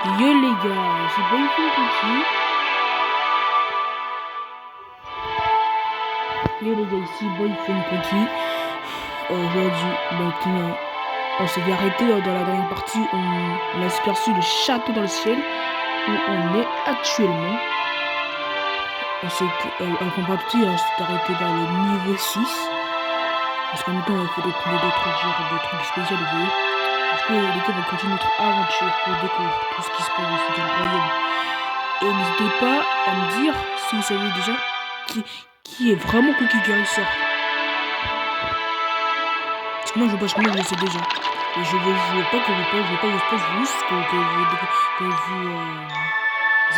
Yo les gars, c'est Boyfriend Cookie. Yo les gars, ici Boyfriend Cookie. Aujourd'hui, on s'est arrêté dans la dernière partie. On a aperçu le château dans le ciel où on est actuellement. En partie, on s'est arrêté vers le niveau 6. Parce qu'en même temps, il faut trouver d'autres genres de trucs spéciaux, vous voyez. Du coup, les gars, on va continuer notre aventure pour découvrir tout ce qui se passe dans le royaume. Et n'hésitez pas à me dire si vous savez déjà qui est vraiment Cookie Garrisseur. Parce que moi je le sais déjà. Et je veux pas que vous spoil juste que vous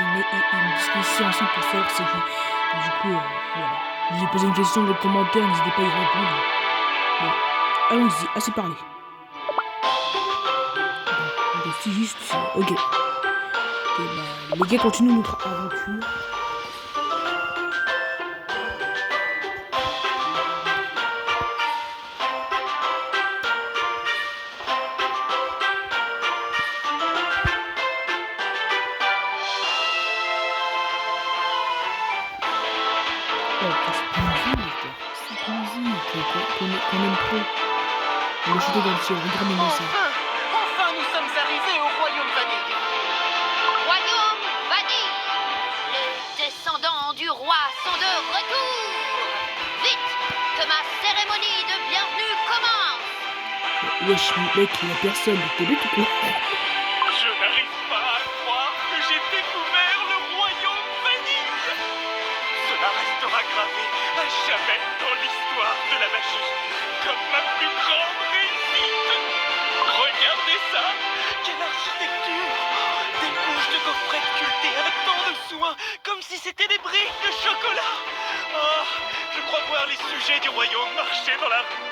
ayez une discussion ensemble pour savoir ce qui. Du coup, voilà. Si vous posez une question dans les commentaires, n'hésitez pas à y répondre. Bon, allons-y, assez parlé. Bon, c'est juste ça. Ok. Bah, les gars, continuons notre aventure. Cette musique qu'on aime trop. Le château dans le ciel, regardez-moi ça. Enfin, nous sommes arrivés au royaume Vanille. Royaume Vanille. Les descendants du roi sont de retour. Vite, que ma cérémonie de bienvenue commence. Wesh, mec, il y a personne. T'es bête ou quoi? Je n'arrive pas à croire que j'ai découvert le royaume Vanille. Cela restera gravé à jamais dans l'histoire de la magie, comme ma plus grande réussite. Regardez ça, quelle architecture! Des couches de coffrets sculptés avec tant de soin, comme si c'était des briques de chocolat. Oh, je crois voir les sujets du royaume marcher dans la rue.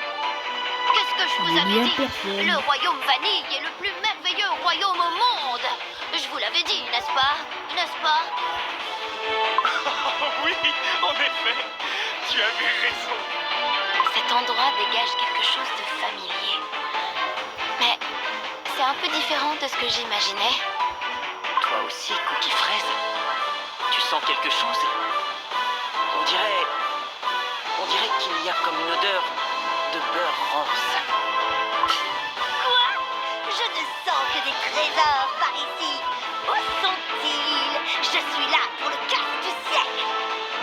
Qu'est-ce que je vous avais dit? Le royaume Vanille est le plus merveilleux royaume au monde. Je vous l'avais dit, n'est-ce pas? N'est-ce pas? Oh oui, en effet, tu avais raison. Cet endroit dégage quelque chose de familier. Mais c'est un peu différent de ce que j'imaginais. Toi aussi, Cookie Fraise, tu sens quelque chose? On dirait qu'il y a comme une odeur de beurre rance. Quoi? Je ne sens que des trésors par ici. Où sont-ils? Je suis là pour le casse du siècle.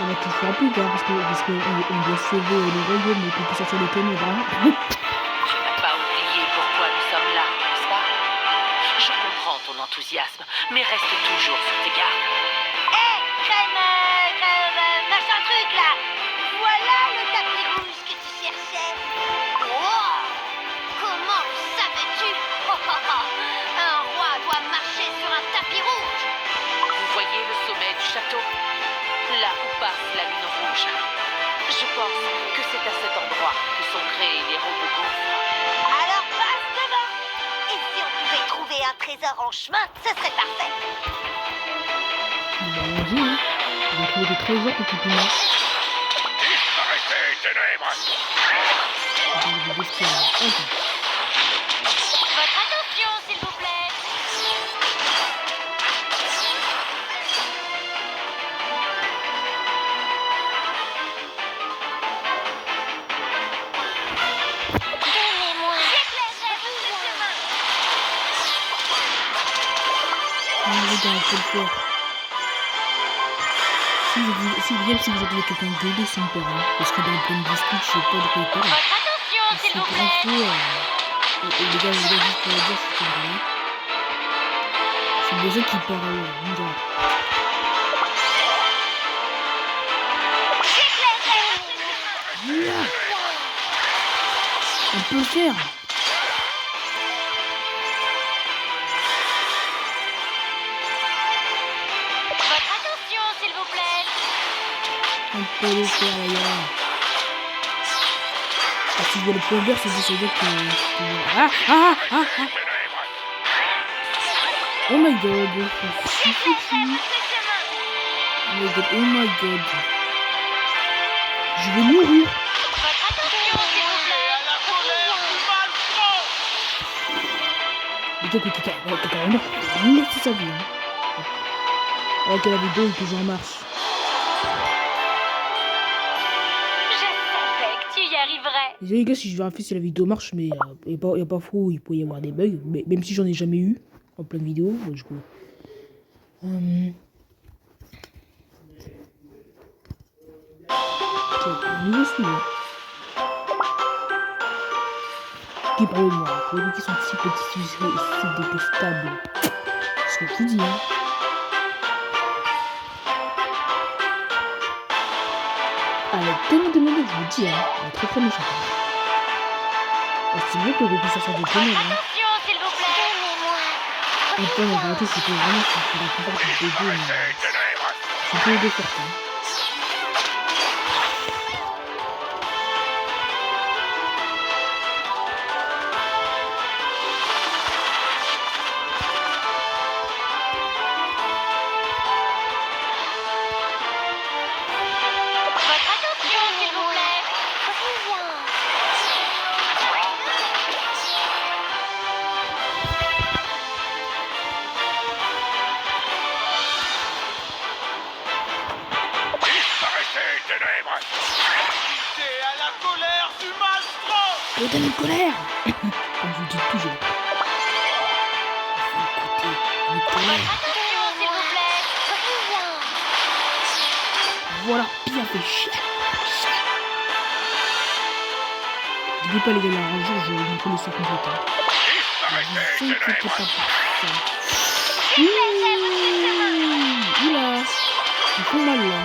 On va tout faire plus tard parce qu'on doit sauver le royaume et qu'on peut sortir des ténèbres. Tu n'as pas oublié pourquoi nous sommes là, n'est-ce pas? Je comprends ton enthousiasme, mais reste toujours sur tes gardes. Hé, machin truc là. Voilà le tapis rouge que tu cherchais. Wow! Comment le savais-tu? Un roi doit marcher sur un tapis rouge. Vous voyez le sommet du château? Là où passe la lune rouge. Je pense que c'est à cet endroit que sont créés les robots gaufres. Alors passe devant. Et si on pouvait trouver un trésor en chemin, ce serait parfait. Bah, vas-y, hein. On va trouver des trésors pour tout le monde. Disparaissez, ténèbres! Votre attention, s'il vous plaît. Donnez-moi. J'éclairerai le chemin. Regarde, faut le faire. Si vous avez quelqu'un d'aider, c'est hyper bien. Parce que dans le plan de dispute, je sais pas de quoi il parle. Votre attention, s'il vous plaît. Et les gars, juste pour le dire, c'est vrai. C'est des gens qui parlent. Regarde. Voilà. On peut le faire. Votre attention, s'il vous plaît. On peut le faire, les gars. Ah, si je vois le point vert, c'est dire que... Oh my god. Oh my god. Je vais mourir. Votre attention, s'il vous plaît. À la colère du malfrat! Mais carrément, laissé sa vie. Hein. Alors que la vidéo est toujours en marche. Je savais que tu y arriverais. Désolé les gars si je vérifie si la vidéo marche, mais il n'y a pas faux, il peut y avoir des bugs. Mais, même si j'en ai jamais eu en pleine vidéo. Du coup. Niveau suivant. Qui parle de moi. Les qui sont si petits et si détestables. C'est ce que tu dis, hein. Elle est tellement demandée que je vous dis, hein. Elle est très méchante. C'est vrai que le Goku ça sort de tonnerre, hein. Attention, s'il vous plaît. Donnez-moi. Et puis en réalité, c'était vraiment si la plupart des bébés, mais c'est peu de faire ça. Votre attention, s'il vous plaît. Disparaissez, ténèbres! Résistez à la colère du maestro! Putain de colère. Comme je vous dis toujours. Écoutez, une colère. Attention, s'il vous plaît. Voilà, bien fait chier. N'oubliez pas les gars, là, un jour je vais vous montrer le son complet. Ne Disparaissez, vous inquiétez pas ténèbres! pour ça. Oula, ils font mal là.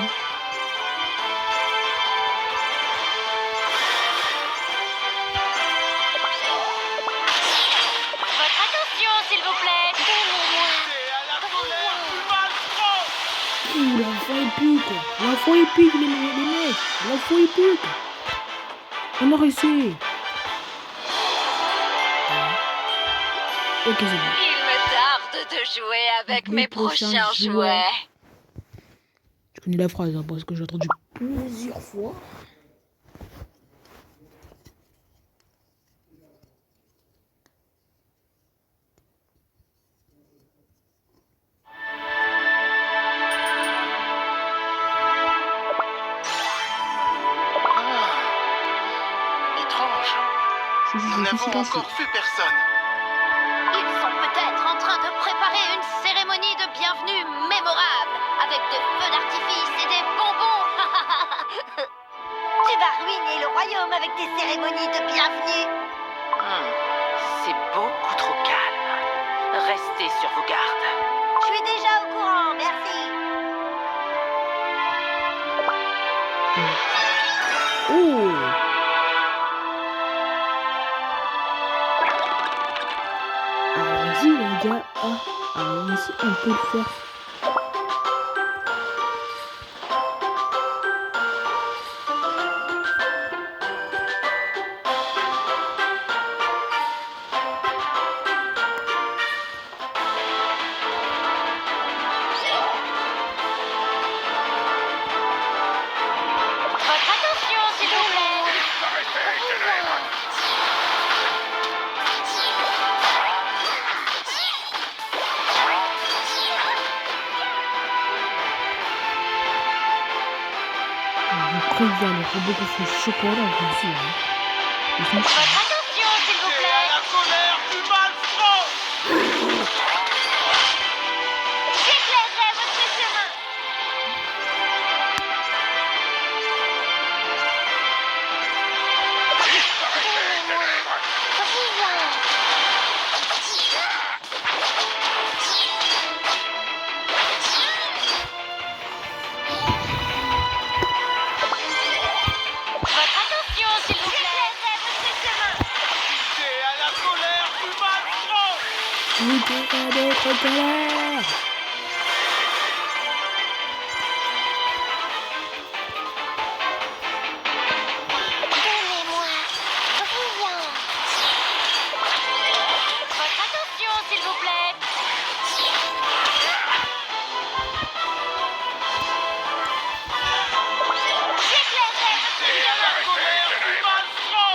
Votre attention, s'il vous plaît. Résistez à la colère du maestro! Ouh, l'enfant épique. L'enfant épique, les mecs. L'enfant épique. On a réussi. Ok, c'est bon. Il me tarde de jouer avec Les mes prochains prochains jouets. Je connais la phrase hein, parce que j'ai entendu plusieurs fois. Étrange. Nous n'avons encore vu personne. Ils sont peut-être en train de préparer une cérémonie de bienvenue mémorable avec des feux d'artifice et des bonbons. Tu vas ruiner le royaume avec des cérémonies de bienvenue. C'est beaucoup trop calme. Restez sur vos gardes. Je suis déjà au courant, merci. Oh! Allons-y les gars. Allons-y, on peut le faire. Votre attention, s'il vous plaît. Disparaissez, ténèbres! Je vous préviens, les robots qui font chocolat aussi. Hein. Ils sont Votre chiants. attention, s'il vous Résistez à plaît. la colère du maestro! J'éclairerai votre chemin. Disparaissez, ténèbres! Votre attention, s'il vous plaît. J'éclairerai votre chemin. Résistez à la colère du maestro! N'oubliez pas d'être colère. Donnez-moi. Votre attention, s'il vous plaît. J'éclairerai votre Résistez à la colère du maestro!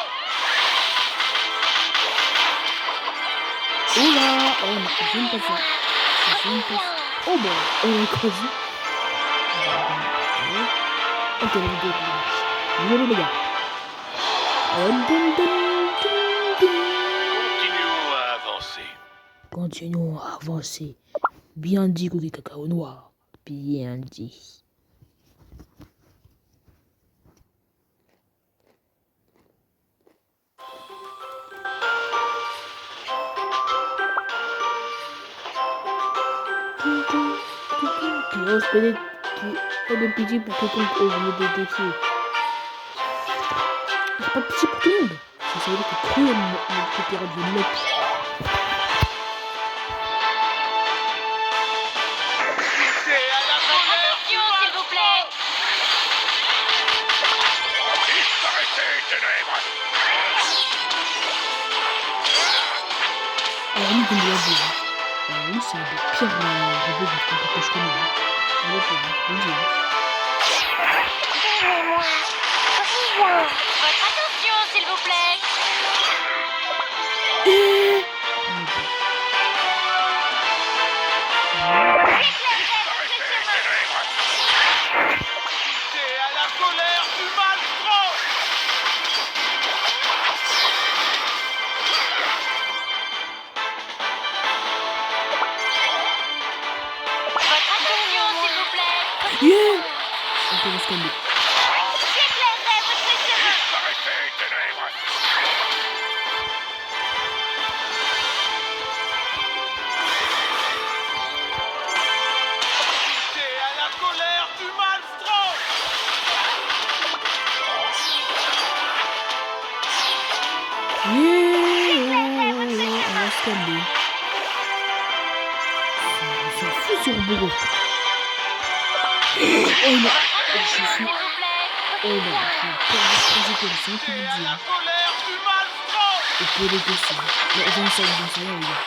Oh là! Oh non, j'aime pas ça. J'aime pas ça. Oh bon, on l'a écrasé. Ok, let's go. Désolé les gars. Continuons à avancer. Continuons à avancer. Bien dit, cookie cacao noir. Bien dit. Qui ose peut-être, qui a de pitié pour quiconque ose me défier. Il n'y a pas de pitié pour tout le monde. Ça veut dire que cruel mon pirate de l'autre. C'est à la colère du Attention, s'il vous plaît. Disparaissez, ténèbres! Alors lui, comme je l'ai dit, lui c'est un des pires robots que je connais. Je le dis. Donnez-moi. Rien. Votre attention, s'il vous plaît. Disparaissez, ténèbres! C'est à la colère du maelstrom! Votre attention, s'il vous plaît. Yeah! On peut se calmer. J'éclairerai votre chemin. Disparaissez, ténèbres! C'est à la colère du maelstrom! Yeah! On va se calmer. On s'en fout sur le bureau. Oh non! Je suis S'il fou. vous plaît. Oh non, je vais perdre ce projet comme ça, C'est vous à la dire. colère du maelstrom! Et pour les questions. Non, j'en sais rien, les gars.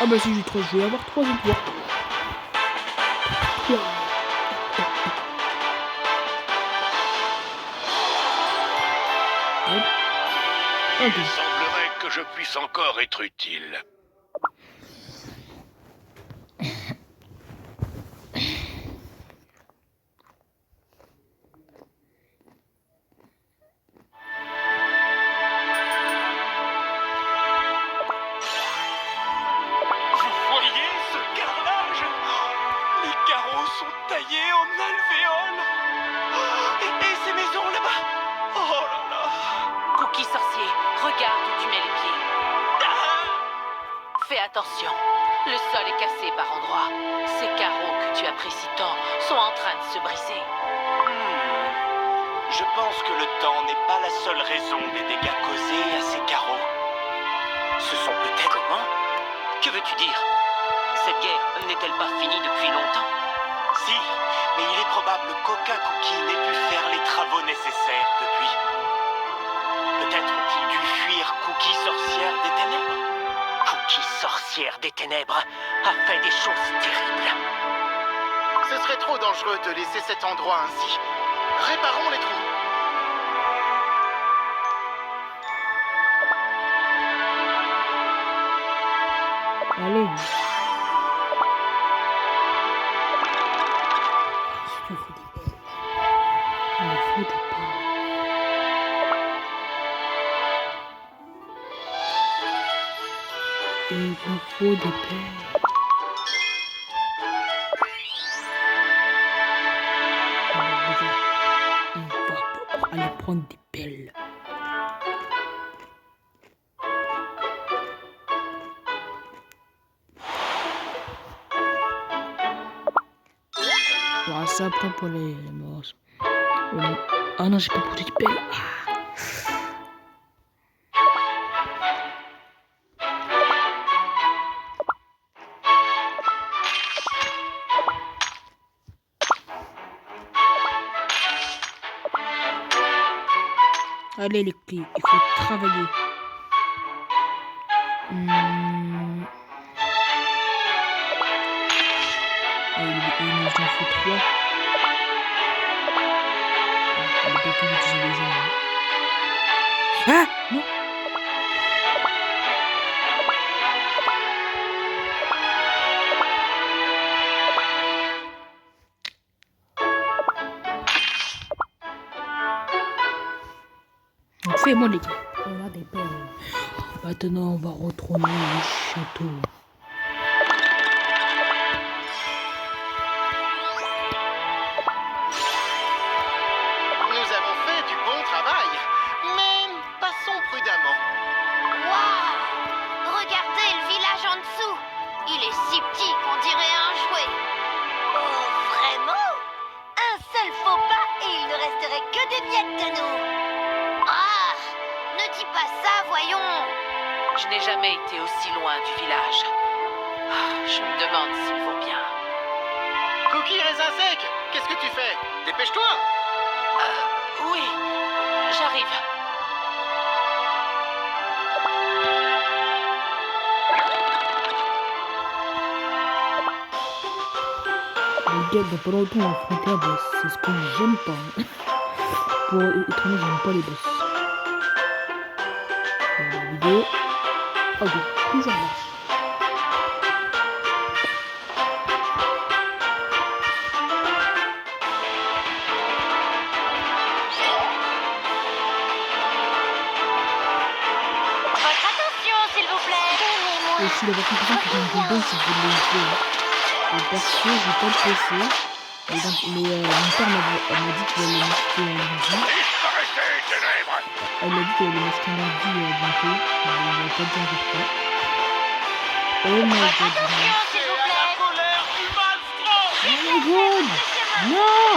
Ah bah si j'ai 3, je vais avoir 3 étoiles. Hop. Ok. Il semblerait que je puisse encore être utile. Vous voyez ce carrelage? Les carreaux sont taillés en alvéoles. Et ces maisons là-bas? Oh là là! Cookie sorcier, regarde où tu mets les pieds. Fais attention, le sol est cassé par endroits. Ces carreaux que tu apprécies tant sont en train de se briser. Je pense que le temps n'est pas la seule raison des dégâts causés à ces carreaux. Ce sont peut-être... Comment? Que veux-tu dire? Cette guerre n'est-elle pas finie depuis longtemps? Si, mais il est probable qu'aucun Cookie n'ait pu faire les travaux nécessaires depuis. Peut-être ont-ils dû fuir Cookie sorcière des ténèbres. Cookie sorcière des ténèbres a fait des choses terribles. Ce serait trop dangereux de laisser cet endroit ainsi. Réparons les trous. Allez. Il me faut des pelles. Il me faut des pelles. On va aller prendre des pelles. Voilà, ça après pour les morts. Ah non, j'ai pas pris de pelle. Allez les clés, il faut travailler. Allez, il nous en faut 3. On va pas plus utiliser les gens. Ah non. Fais-moi les gars. On a des perles. Maintenant, on va retourner au château. Nous avons fait du bon travail, mais passons prudemment. Waouh! Regardez le village en dessous. Il est si petit qu'on dirait un jouet. Oh, vraiment? Un seul faux pas et il ne resterait que des miettes de nous. Ah! Ne dis pas ça, voyons. Je n'ai jamais été aussi loin du village. Je me demande s'il vaut bien. Cookie raisin sec, qu'est-ce que tu fais? Dépêche-toi! Oui, j'arrive. Les gars, dans pas longtemps, on va affronter un boss. C'est ce que j'aime pas. Pour être honnête, j'aime pas les boss. La vidéo. Ok, toujours marche. Votre attention, s'il vous plaît. Et si la version présente est un peu bonne, c'est que vous l'avez fait. Et perso, j'ai pas le PC. Mais mon père m'a dit qu'il allait m'acheter un lundi. Elle m'a dit qu'elle allait m'acheter un lundi bientôt. Il m'a pas dit avec quoi. Oh my Votre god. attention, s'il vous plaît. colère du maelstrom! Oh my god. Non.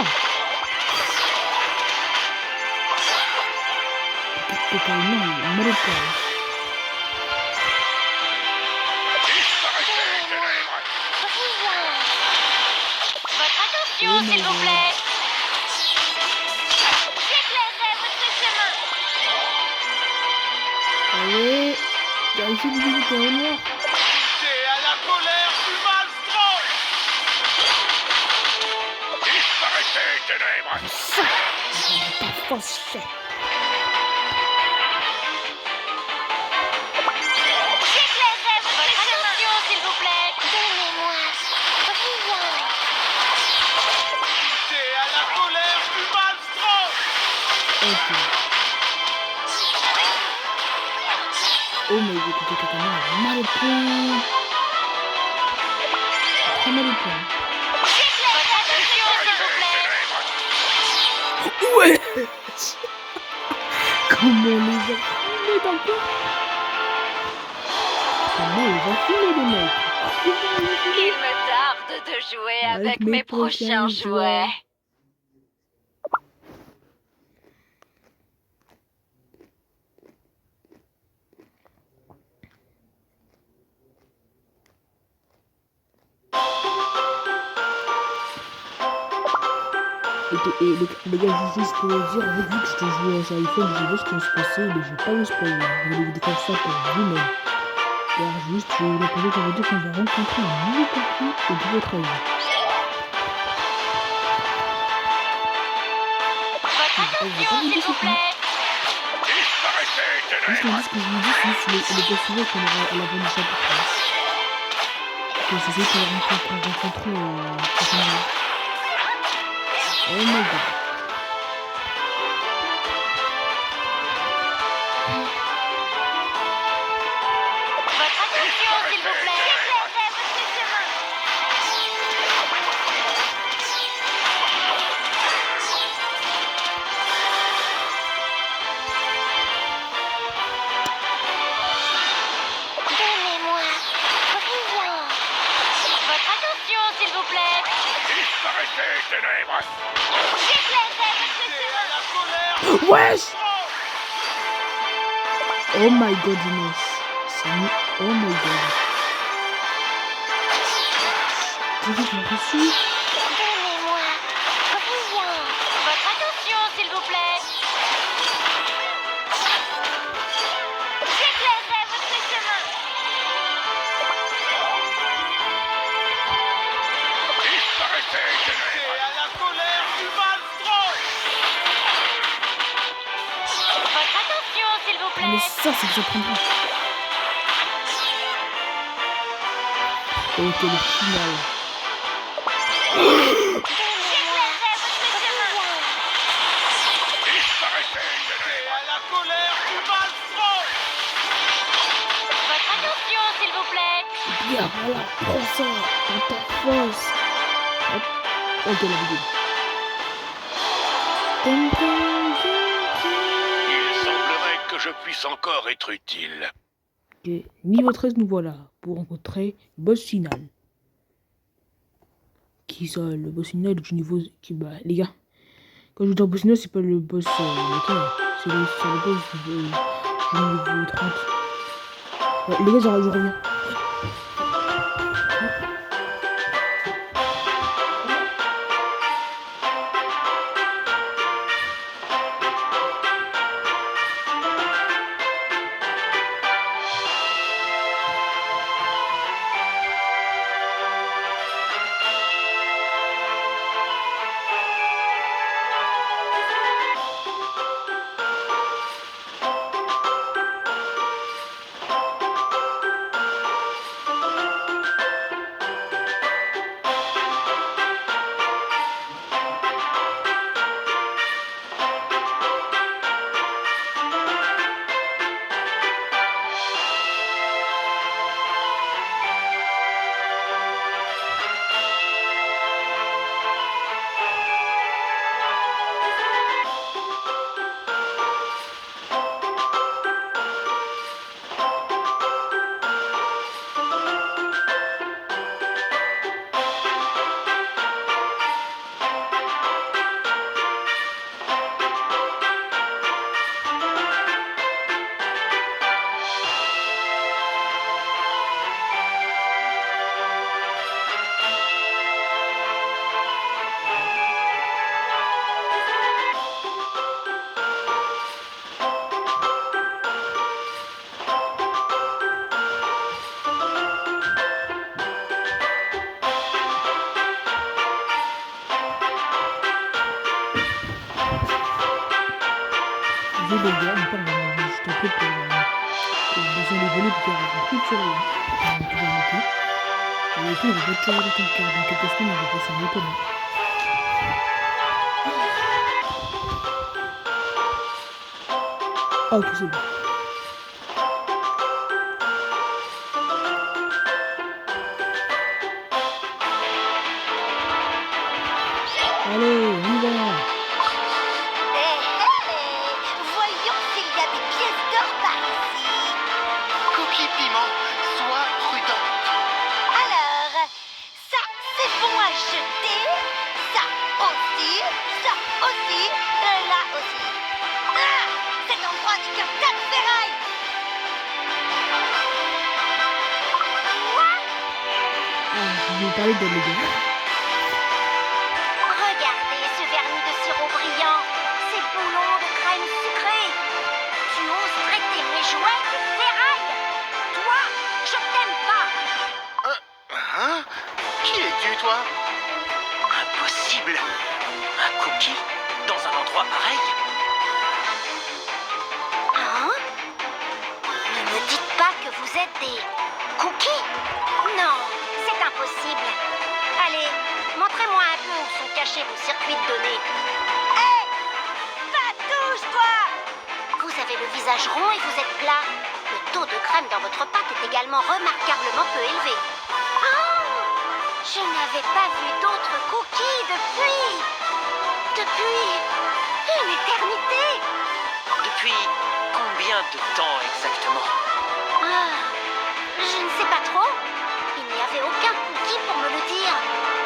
Putain, non, mal au poil. Votre attention, s'il vous plaît. J'éclairerai votre chemin. Allez. T'as essayé de visiter un noir. Goûtez à la colère du maelstrom! Ça. J'en ai pas forcé. J'éclairerai votre chemin. Attention, s'il vous plaît. Donnez-moi. Brillant. Goûtez à la colère du maelstrom! Ok. Oh my god, t'as mal au point. Très mal au point. J'éclairerai attention, s'il vous plaît. Ouais. Comment les a filmés d'accord? Comment les a filmés les mecs? Il me tarde de jouer avec mes mes prochains jouets. Et les gars, juste pour vous dire, vu que j'étais joué sur iPhone, j'ai vu ce qui va se passer, mais j'ai pas eu spoiler. Vous allez vous découvrir ça pour vous-même. Alors juste, je vais vous proposer pour vous dire qu'on va rencontrer un nouveau conflit au bout de votre avis. Votre attention, s'il vous plaît. Juste un ce que je vous dis, c'est le possible qu'on aura à la fin du chapitre. Que c'est ça qu'on rencontre prochainement. Oh my god. Votre attention, s'il vous plaît. J'éclairerai votre chemin. Donnez-moi. Brillant. Votre attention, s'il vous plaît. J'éclairerai votre chemin. Wesh! Oh my godness. C'est mieux. Oh my god. J'ai reçu. Donnez-moi. Brillant. Votre attention, s'il vous plaît. J'éclairerai votre chemin. Goûtez à la colère du maelstrom! Votre attention, s'il vous plaît. Mais ça, c'est que ça prend pas. Ok, le final. J'éclairerai votre chemin. Goûtez à la colère Regarde, voilà, prends ça dans ta face. Hop. Ok, la vidéo. Il semblerait que je puisse encore être utile. Ok, niveau 13, nous voilà pour rencontrer le boss final. Qui ça, le boss final du niveau... Bah, les gars, quand je vous dis un boss final, c'est pas le boss lequel, c'est le boss du niveau 30. Ouais, les gars, je reviens. Les gars, on parle juste un peu pour besoin d'évoluer pour faire un coup de soleil. On va noter. Et l'été, on va pas toujours dans ton cœur. Dans quelques semaines, on va passer en automne. Ah, ok, c'est bon. Allez, on y va. Voyons s'il y a des pièces d'or par ici. Coquille piment, sois prudente. Alors, ça, c'est bon à jeter. Ça aussi, là aussi. Ah, cet endroit n'est qu'un tas de ferraille. Quoi? Ah, je vais parler de les gars. Regardez ce vernis de sirop brillant, ces boulons de crème sucrée. Tu oses traiter mes jouets de ferraille? Toi, je t'aime pas. Hein? Qui es-tu, toi? Impossible. Un cookie dans un endroit pareil? Hein? Ne me dites pas que vous êtes des cookies? Non, c'est impossible. Allez, montrez-moi un peu où sont cachés vos circuits de données. Hé! Patouche, toi! Vous avez le visage rond et vous êtes plat. Le taux de crème dans votre pâte est également remarquablement peu élevé. Oh! Je n'avais pas vu d'autres cookies depuis une éternité. Depuis combien de temps exactement? Ah, je ne sais pas trop. Il n'y avait aucun cookie pour me le dire.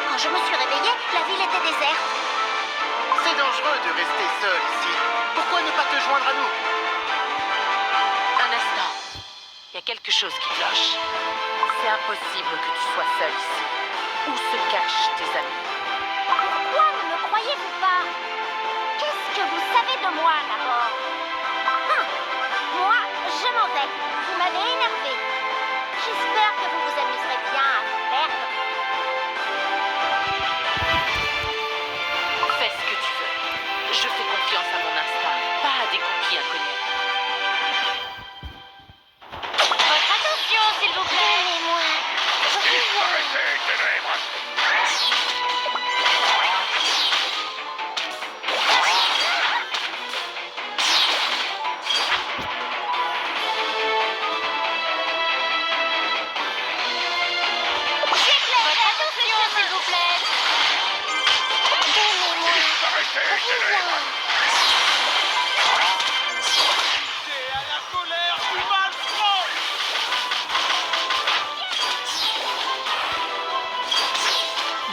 Quand je me suis réveillée, la ville était déserte. C'est dangereux de rester seul ici. Pourquoi ne pas te joindre à nous? Un instant. Il y a quelque chose qui cloche. C'est impossible que tu sois seul ici. Où se cachent tes amis? Pourquoi ne me croyez-vous pas? Qu'est-ce que vous savez de moi d'abord? Moi, je m'en vais. Vous m'avez énervé. J'espère que vous vous amuserez bien à me perdre. Fais ce que tu veux. Je fais confiance à mon instinct, pas à des cookies inconnus. Votre attention, s'il vous plaît. Donnez-moi. Disparaissez, ténèbres! Goûtez à la colère du malfrat.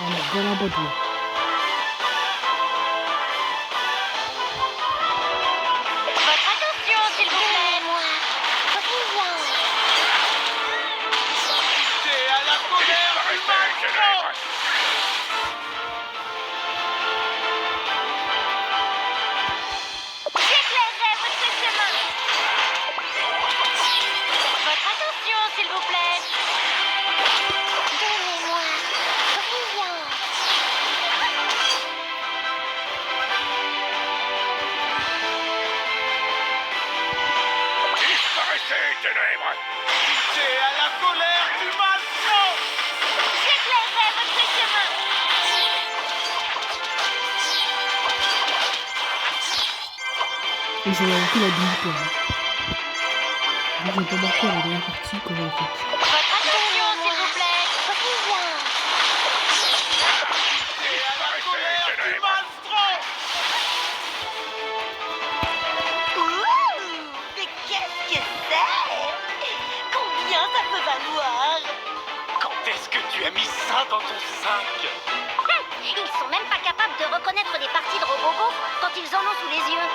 On est dans la boîte. Votre attention, s'il vous plaît. Moi. Brillant. Goûtez à la colère du malfrat. J'éclairerai votre chemin. Votre attention, s'il vous plaît. Donnez-moi. Brillant. Disparaissez, ténèbres. Goûtez à la colère du malfrat. J'éclairerai votre chemin. Et j'avais marqué la demi-terre. Moi, j'ai pas marqué la dernière partie quand j'avais fait. Votre attention, s'il vous plaît. Brillant. Goûtez à la colère du malfrat. Ouh, mais qu'est-ce que c'est? Combien ça peut valoir? Quand est-ce que tu as mis ça dans ton sac? Ils sont même pas capables de reconnaître des parties de Robogo quand ils en ont sous les yeux.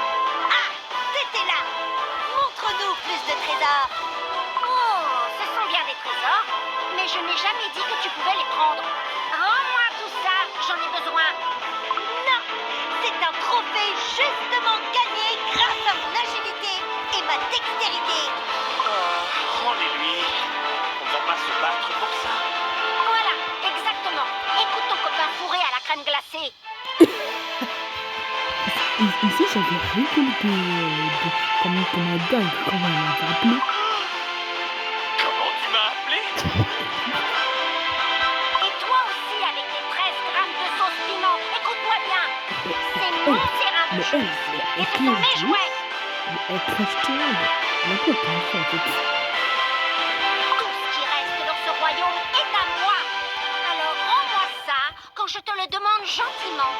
Ah, c'était là. Montre-nous plus de trésors. Oh, ce sont bien des trésors, mais je n'ai jamais dit que tu pouvais les prendre. Rends-moi tout ça, j'en ai besoin. Non, c'est un trophée justement gagné grâce à mon agilité et ma dextérité. Rends-les-lui. On va pas se battre pour ça. Voilà, exactement. Écoute ton copain fourré à la crème glacée. Ici, j'avais récolté comment un dingue, comment on m'avait appelé. Comment tu m'as appelé? Et toi aussi avec tes 13 grammes de sauce piment. Écoute-moi bien. C'est mon terrain de Mais jeu. elle, Et ce sont mes jouets. elle crève tout le monde. Elle a quoi comme ça, en fait? Tout ce qui reste dans ce royaume est à moi. Alors rends-moi ça quand je te le demande gentiment.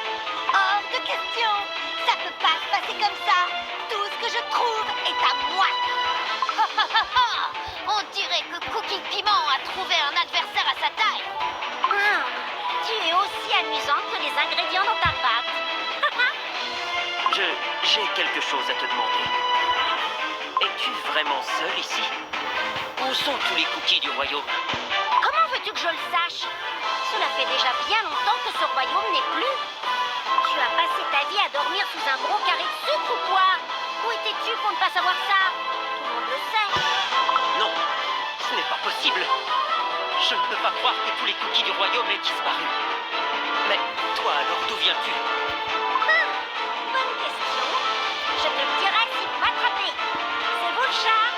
Hors de question. Ça peut pas se passer comme ça. Tout ce que je trouve est à moi. On dirait que Cookie Piment a trouvé un adversaire à sa taille. Tu es aussi amusante que les ingrédients dans ta pâte. J'ai quelque chose à te demander. Es-tu vraiment seul ici? Où sont tous les cookies du royaume? Comment veux-tu que je le sache? Cela fait déjà bien longtemps que ce royaume n'est plus. Tu as passé ta vie à dormir sous un gros carré de sucre ou quoi? Où étais-tu pour ne pas savoir ça? Tout le monde le sait. Non, ce n'est pas possible. Je ne peux pas croire que tous les cookies du royaume aient disparu. Mais toi alors, d'où viens-tu? Bonne question. Je te le dirai si vous m'attrapez. C'est vous le chat?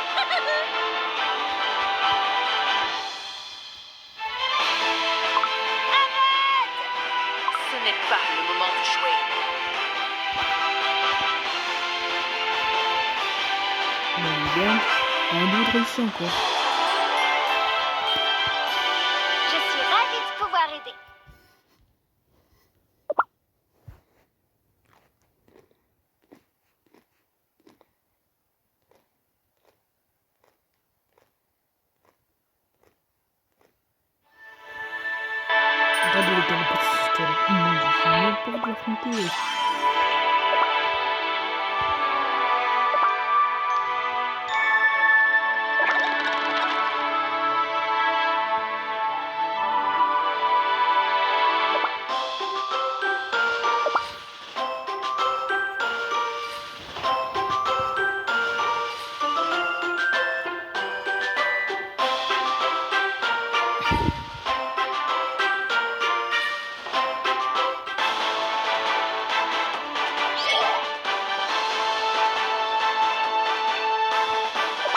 Arrête! Ce n'est pas le moment de jouer. Mais regarde, un autre réussi encore. Je suis ravie de pouvoir aider. Regardez les télépathies, c'était immonde. Je n'ai même pas de l'affronter.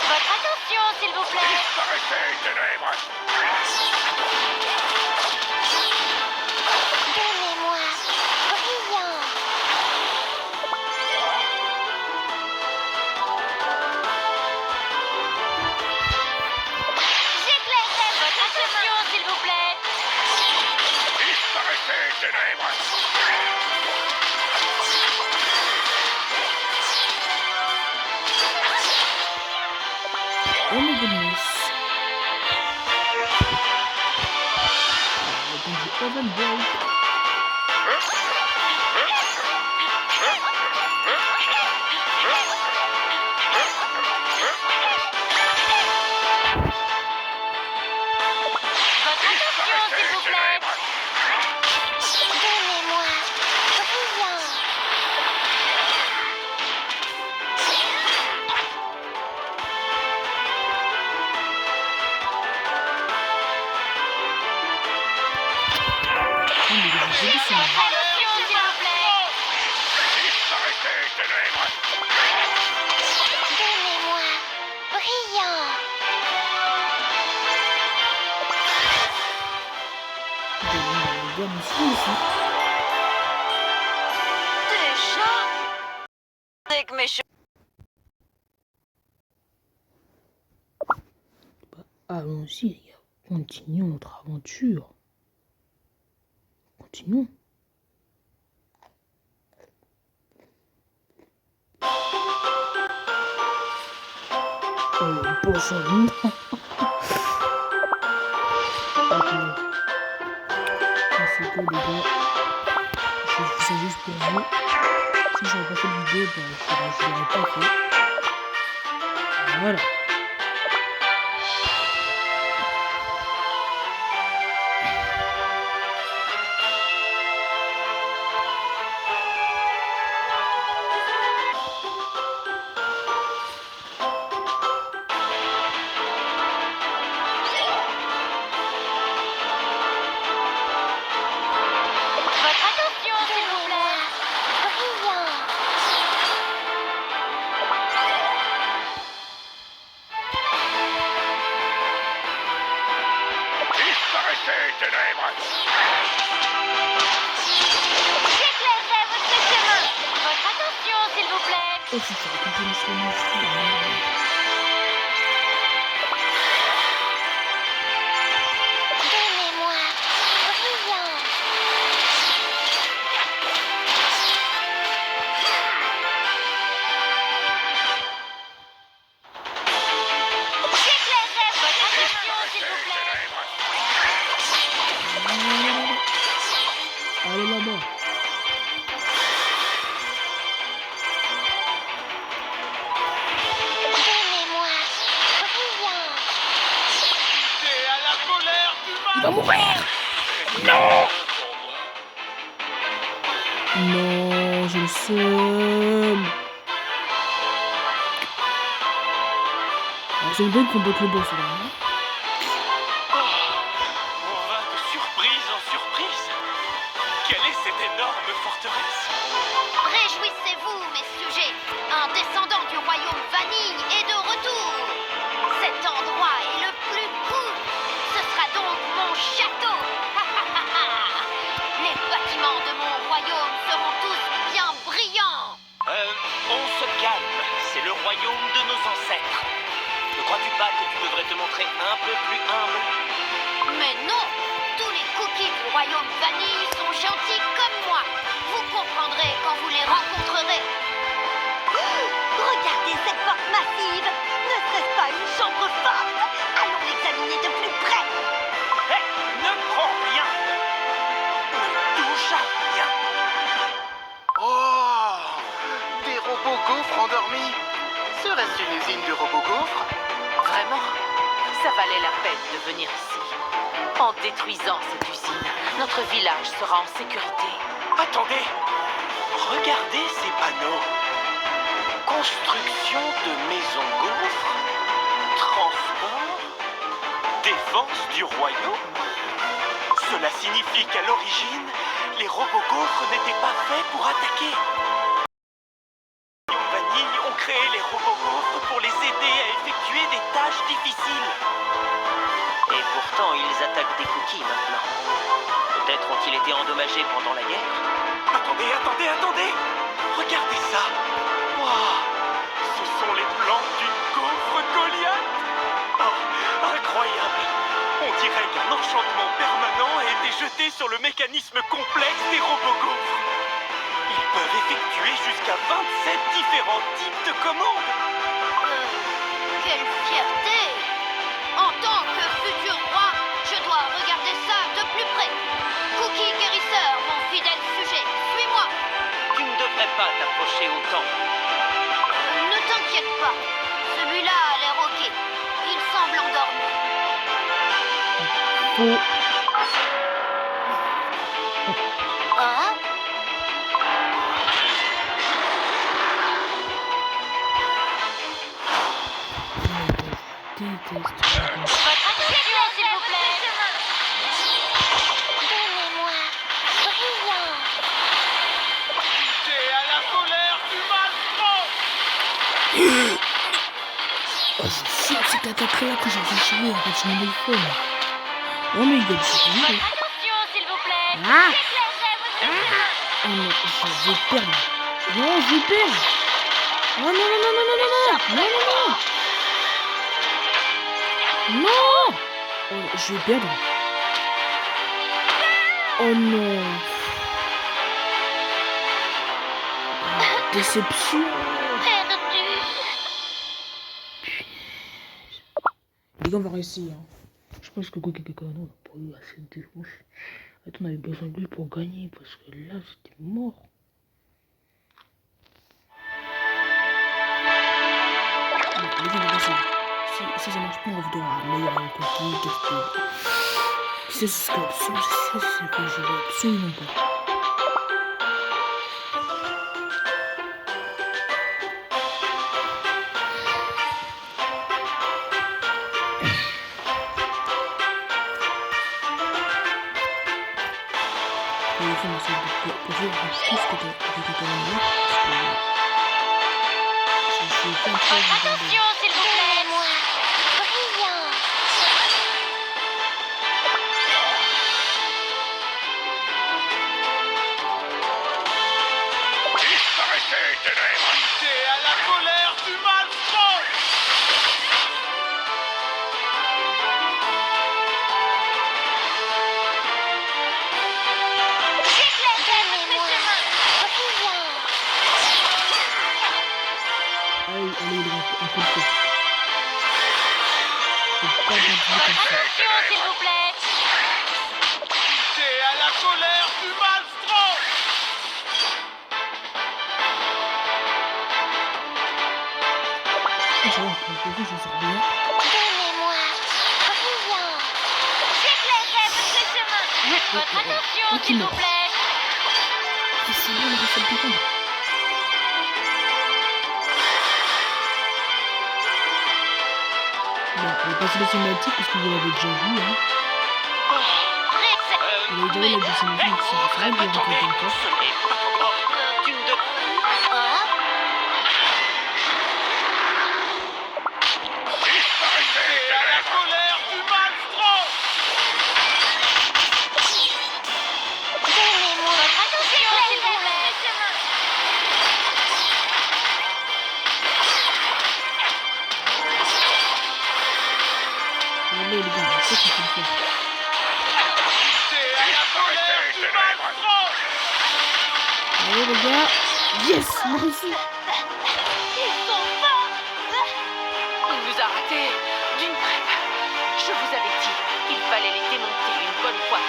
Votre attention, s'il vous plaît. Disparaissez, ténèbres. Donnez-moi. Brillant. J'éclairerai votre attention, s'il vous plaît. Disparaissez, ténèbres. Dragon Ball. Votre attention, s'il vous plaît. Donnez-moi. Brillant. Oh, mais j'ai vu ça. Attention, s'il vous plaît. Donnez-moi. Brillant. Il y a une gamme ici. Déjà? Dès que mes cheveux... Allons-y, les gars. Continuons notre aventure. Continuons. Oh, le poisson. Ok. Ça, c'est quoi, les gars? Je fais ça juste pour vous. Si j'avais pas fait de vidéo, ben, je l'aurais pas fait. Voilà. Votre attention, s'il vous plaît. Brillant. J'éclairerai votre chemin. Votre attention, s'il vous plaît. Oh, si tu as compris le Donnez-moi. Brillant. J'éclairerai votre attention, s'il vous plaît. Allez là-bas. Donnez-moi. Brillant. T'es à la colère du mal. Il va mourir. Non, j'ai le seum. Alors, c'est bien qu'on botte le boss là. Hein. On va de surprise en surprise. Quelle est cette énorme forteresse? Réjouissez-vous, mes sujets. Un descendant du royaume Vanille est de retour. Cet endroit est le plus cool. Ce sera donc mon château. Les bâtiments de mon royaume seront tous bien brillants. On se calme. C'est le royaume de nos ancêtres. Ne crois-tu pas que tu devrais te montrer un peu plus humble? Mais non, tous les cookies du royaume Vanille sont gentils comme moi. Vous comprendrez quand vous les rencontrerez. Regardez cette porte massive. Ne serait-ce pas une chambre forte? Allons l'examiner de plus près. Hé, ne prends rien. Ne touche à rien. Oh, des robots gaufres endormis. Serait-ce une usine de robots gaufres? Vraiment? Ça valait la peine de venir ici. En détruisant cette usine, notre village sera en sécurité. Attendez. Regardez ces panneaux. Construction de maisons gaufres. Transport. Défense du royaume. Cela signifie qu'à l'origine, les robots gaufres n'étaient pas faits pour attaquer. Les Vanille ont créé les robots gaufres pour les aider à effectuer des tâches difficiles. Et pourtant, ils attaquent des cookies maintenant. Peut-être ont-ils été endommagés pendant la guerre. Attendez, attendez, attendez! Regardez ça! Waouh! Ce sont les plans d'une gaufre Goliath! Oh, incroyable! On dirait qu'un enchantement permanent a été jeté sur le mécanisme complexe des robots gaufres. Ils peuvent effectuer jusqu'à 27 différents types de commandes. Quelle fierté! En tant que futur roi, je dois regarder ça de plus près. pas t'approcher autant. Ne t'inquiète pas. Celui-là a l'air ok. Il semble endormi. Faux. Hein? Je déteste. Votre attention, s'il vous plaît. Donnez-moi. Brillant. T'es à la colère du maelstrom. Oh, je suis cette attaque-là que j'avais joué avec mon iPhone. Oh mais il y a du bruit. Attention, s'il vous plaît. Ah. J'éclairerai votre chemin. Oh non, je vais perdre. Non, je vais perdre. Oh non, non, non, non, non, non, non, non, non, non. Non. Oh, je vais perdre. Oh non. Oh, déception. Perdu. Les gars, on va réessayer. Hein. Je pense que Gokekekano n'a pas eu assez de défense. Attends, on avait besoin de lui pour gagner parce que là, c'était mort. Non, les gars, on va réessayer. Si ça marche pas, on va vous donner un meilleur contenu. C'est ce que je veux absolument pas. Et les gars, on essaie de poser un peu plus que de gagner. Je suis un peu Attention, s'il vous plaît. Donnez-moi. Brillant. Disparaissez, ténèbres. T'es à la colère du maelstrom. J'éclairerai votre chemin. Brillant. allez, les gars, on peut le faire. Faut pas bien jouer comme ça. Attention, s'il vous plaît. T'es à la colère du maelstrom. Ah, ça va, pour le coup, je sors bien. Donnez-moi. Brillant. J'éclairerai votre chemin. Votre attention, Oh, qui s'il vous meurt. plaît. C'est bien, on va faire le défendre. Bon, on va passer les cinématiques parce que vous l'avez déjà vu. Hein. Rex. Vous avez déjà vu la cinématique, c'est vrai, vous l'avez raconté encore. Tu ne devrais... Hein? Disparaissez, t'es à la colère du maelstrom. Donnez-moi. Attention, s'il vous plaît. Allez, les gars, c'est ce qu'il faut faire. T'es à la colère du maelstrom. Allez, les gars. Yes, on a réussi. Ils sont forts. Il nous a ratés d'une traite. Je vous avais dit, il fallait les démonter une bonne fois.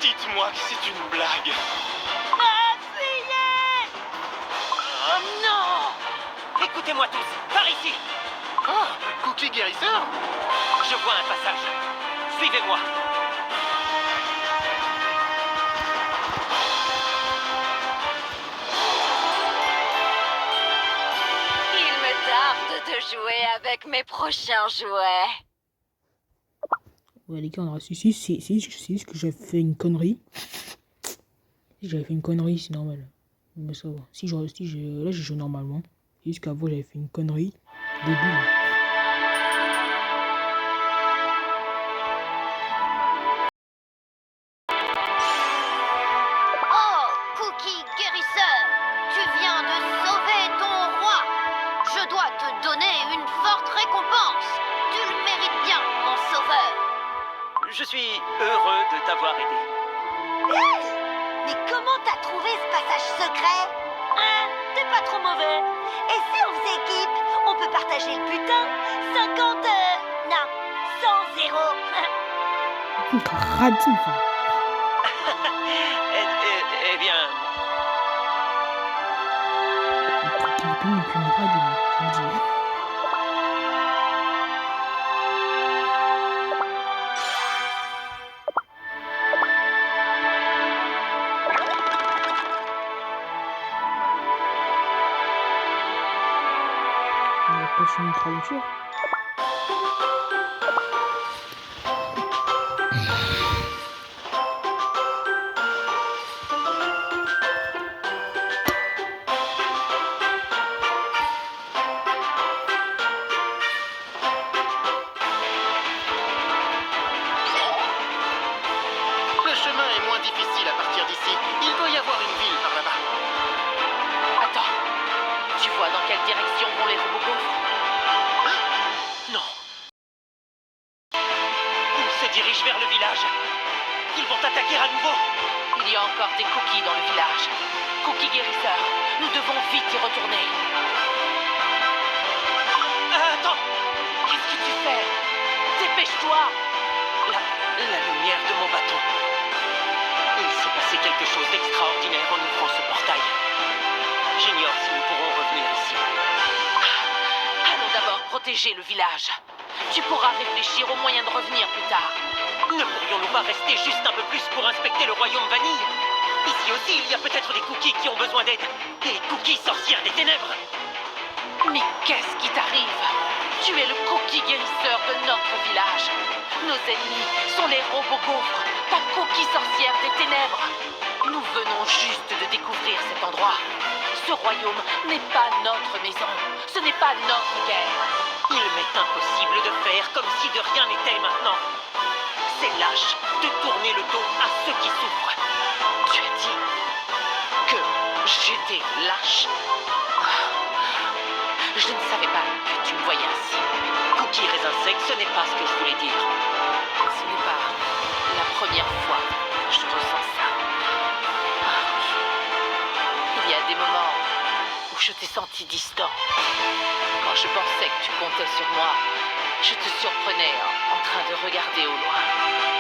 Dites-moi que c'est une blague. Oh non! Écoutez-moi tous, par ici! Oh, Cookie guérisseur. Je vois un passage. Suivez-moi. Il me tarde de jouer avec mes prochains jouets. Ouais, les gars, on a réussi. Si que j'avais fait une connerie. Si j'avais fait une connerie, c'est normal. Mais ça va. Là, je joue normalement. Jusqu'avant, j'avais fait une connerie. Débile. Oh, Cookie guérisseur, tu viens de sauver ton roi. Je dois te donner une forte récompense. Tu le mérites bien, mon sauveur. Je suis heureux de t'avoir aidé. Mais comment t'as trouvé ce passage secret? Hein? T'es pas trop mauvais. Et si on faisait équipe, on on peut partager le butin. 50, non, 100, 0. Radine, enfin. Eh bien, Qui est plus une radine, je me dis. On va pas sur notre aventure. Le chemin est moins difficile à partir d'ici. Il doit y avoir une ville par là-bas. Attends, tu vois dans quelle direction vont les robots gaufres? non. Ils se dirigent vers le village. Ils vont attaquer à nouveau. Il y a encore des cookies dans le village. Cookies guérisseurs, nous devons vite y retourner. Attends, Qu'est-ce que tu fais? Dépêche-toi! la lumière de mon bâton. Il s'est passé quelque chose d'extraordinaire en ouvrant ce portail. J'ignore si nous pourrons revenir ici. Allons d'abord protéger le village. Tu pourras réfléchir aux moyens de revenir plus tard. Ne pourrions-nous pas rester juste un peu plus pour inspecter le royaume vanille? Ici aussi, il y a peut-être des cookies qui ont besoin d'aide. Des cookies sorcières des ténèbres. Mais qu'est-ce qui t'arrive? Tu es le cookie guérisseur de notre village. Nos ennemis sont les robots gaufres, ta cookie sorcière des ténèbres. Nous venons juste de découvrir cet endroit. Ce royaume n'est pas notre maison. Ce n'est pas notre guerre. Il m'est impossible de faire comme si de rien n'était maintenant. C'est lâche de tourner le dos à ceux qui souffrent. Tu as dit que j'étais lâche? Je ne savais pas que tu me voyais ainsi. Cookie raisin sec, ce n'est pas ce que je voulais dire. Ce n'est pas la première fois que je ressens ça. Ah oui. Il y a des moments où je t'ai senti distant. Quand je pensais que tu comptais sur moi, je te surprenais en train de regarder au loin.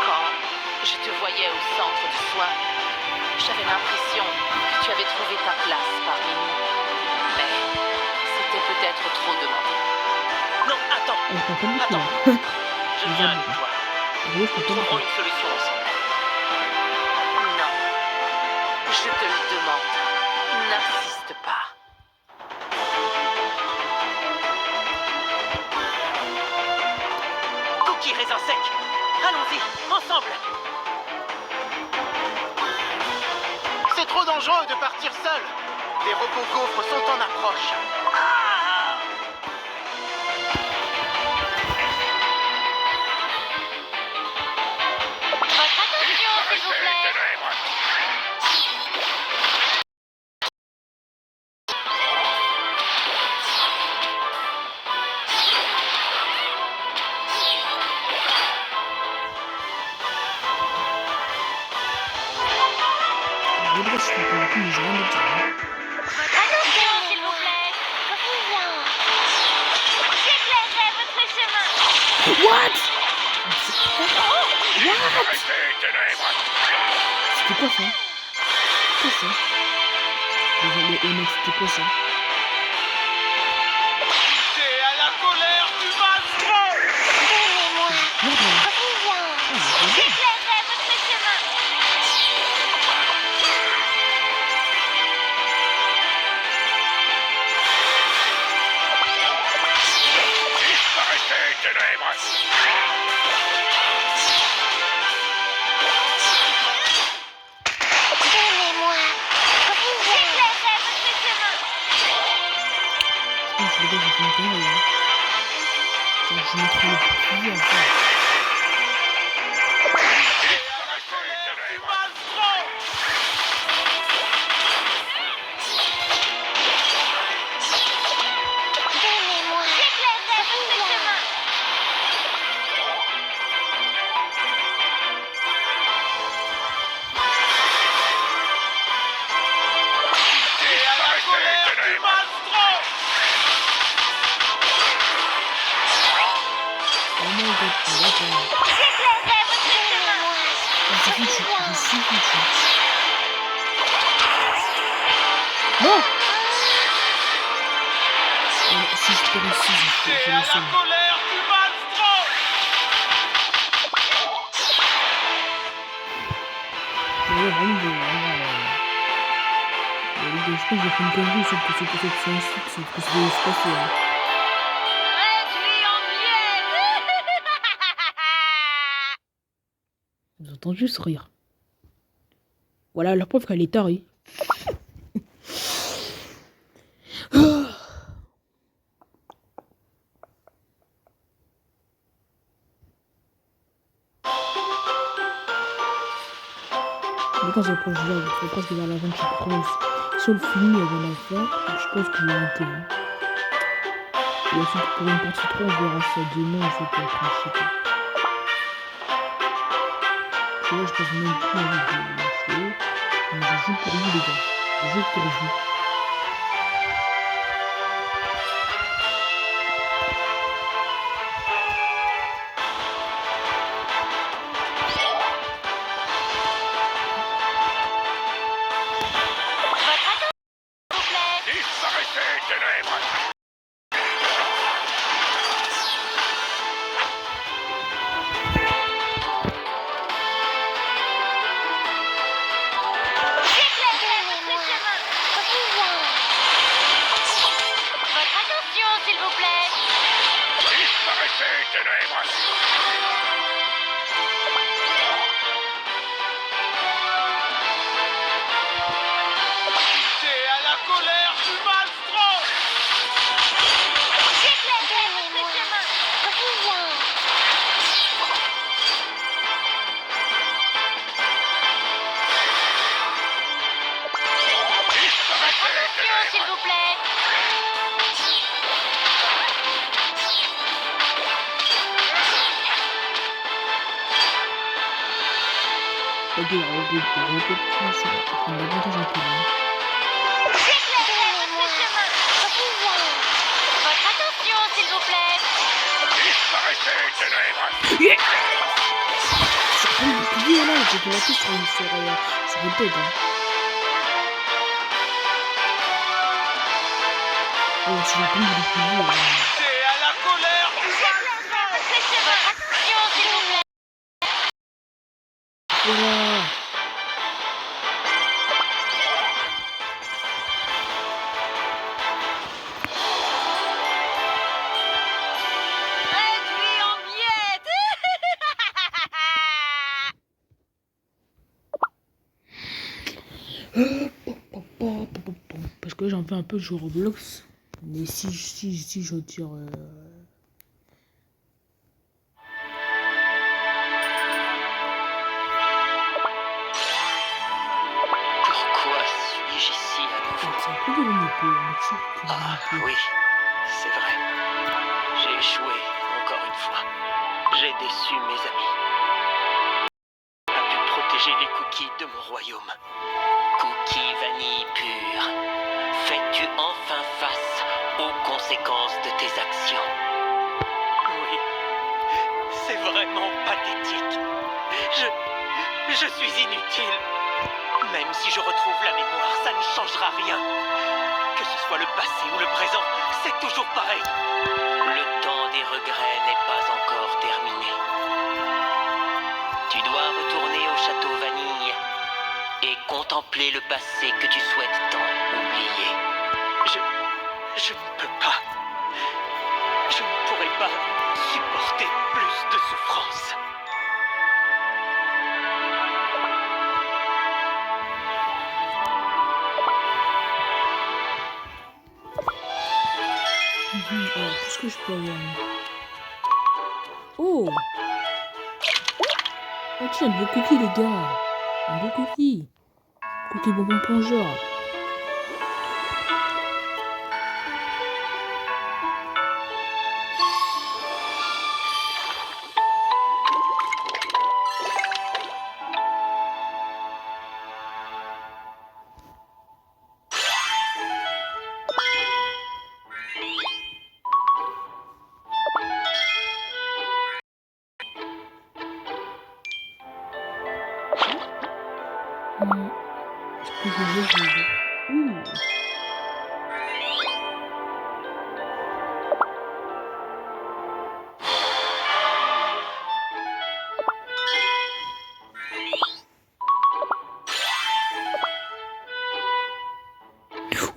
Quand je te voyais au centre de soins, j'avais l'impression que tu avais trouvé ta place parmi nous. Mais c'était peut-être trop demandé. Non, attends. Elle comprend beaucoup. Attends. Hein. Je viens avec toi. Oui, je Nous comprends trouverons beaucoup. une solution ensemble. Non, je te le demande. N'insiste pas. Cookie raisin sec. Allons-y, ensemble. C'est trop dangereux de partir seul. Les robots gaufres sont en approche. Votre attention, s'il vous plaît. Je voudrais se faire beaucoup, mais j'ai rien de dire. Votre attention, s'il vous plaît. Brillant. J'éclairerai votre chemin. What? What? C'était quoi ça? Quoi ça? Les honnêtes, c'était quoi ça? C'est à la colère du maelstrom. Donnez-moi. Merde, Brillant. J'éclairerai votre chemin. Donnez-moi. Brillant. J'éclairerai votre chemin. je pense que les gars, j'ai fait une connerie, là. Genre, je me trouve plus à faire. Du maelstrom. Donnez-moi. J'éclairerai votre chemin. C'est à la colère du maelstrom. J'éclairerai votre chemin. Je suis foutu. Je suis foutu. Non. Si je te réussis, je C'est le à la sens. colère du maelstrom. Mais ouais, vraiment, je pense que j'ai fait une connerie, sauf que c'est peut-être c'est un site, sauf que c'est passé. Hein. Réduit en miettes. Vous entendez juste rire. Voilà, la preuve qu'elle est tarée. Mais quand c'est proche là, c'est presque vers la fin, tu prends sur le film avant la fin, donc je pense qu'il y a un terrain. Et ensuite, pour une partie 3, on verra ça demain, en fait, après, je sais pas. Tu vois, je passe même plus envie de jouer. Mais je joue pour vous, les gars. Je joue pour vous. Votre attention, s'il vous plaît. Disparaissez, ténèbres! J'éclairerai votre chemin. Votre attention, s'il vous plaît. Disparaissez, ténèbres! C'est à la colère du maelstrom. J'éclairerai votre chemin. Attention, s'il vous plaît. Ok, on répète ça, pour prendre davantage un peu. J'éclairerai votre chemin. Votre attention, s'il vous plaît. Disparaissez, ténèbres! C'est pas le bouclier là, j'ai commencé sur une tête. Hein. Oh, si j'ai pas eu le bouclier. C'est à la colère du J'éclairerai votre chemin. Attention, s'il vous plaît. Voilà. Réduit en miettes. Parce que j'en fais un peu sur Roblox. Mais si je tire. Pourquoi suis-je ici à nouveau? C'est un peu de l'unité, on tire que Ah l'unité. oui, c'est vrai. J'ai échoué encore une fois. J'ai déçu mes amis. A pu protéger les cookies de mon royaume. Cookie vanille pure, fais-tu enfin face aux conséquences de tes actions? Oui, c'est vraiment pathétique. Je suis inutile. Même si je retrouve la mémoire, ça ne changera rien. Que ce soit le passé ou le présent, c'est toujours pareil. Le temps des regrets n'est pas encore terminé. Tu dois retourner au château Vanille et contempler le passé que tu souhaites tant oublier. Je ne peux pas. Je ne pourrai pas supporter plus de souffrance. Alors, qu'est-ce que je peux avoir? Oh! Oh tiens, de vos cookies, les gars! Un beau cookie! Cookie bonbon plongeur! Est-ce que je vais jouer? Ouh.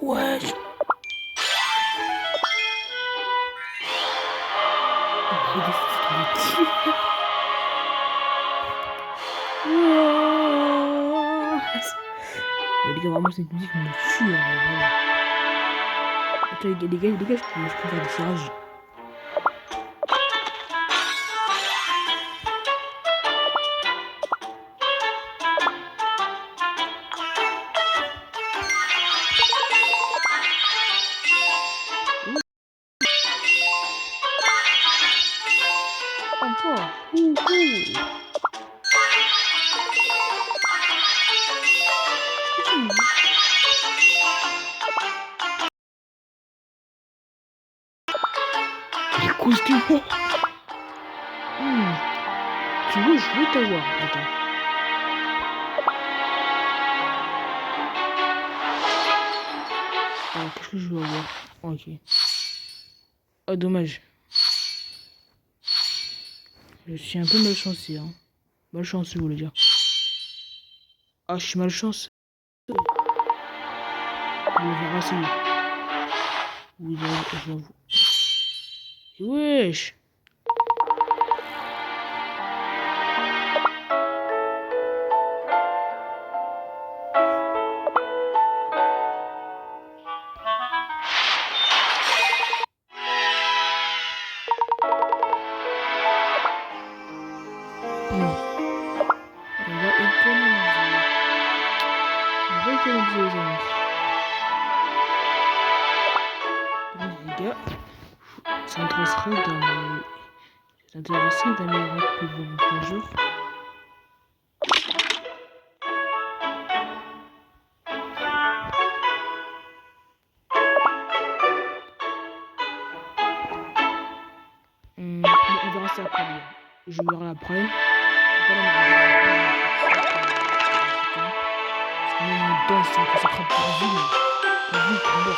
Ouais. Oh, les gars, vraiment, cette musique me tue. Hein, attends, les gars, je peux faire des tirages. Encore. Les costumes. Tu veux, je veux t'avoir. Attends. Alors, qu'est-ce que je veux avoir? Ok. Oh, dommage. Je suis un peu malchanceux, hein. Malchanceux, vous voulez dire. Ah, je suis malchanceux. Vous le verrez assez. Oui, je l'avoue. Wesh. Non. On va économiser. Les amis. Les gars, ça m'intéresserait d'améliorer plus bon jeu. On verra ça après. Je verrai après. Dans ça, ça sera pour vous. Pour vous, pour moi.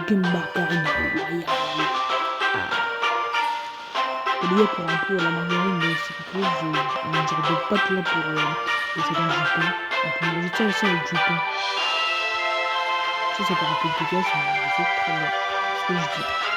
Game margarine royale. Et les gars, pour un peu la margarine, c'est quelque chose, on dirait des pâtes là pour essayer dans du pain. On peut manger ça aussi avec du pain. Ça paraît compliqué, c'est très bien. C'est ce que je dis.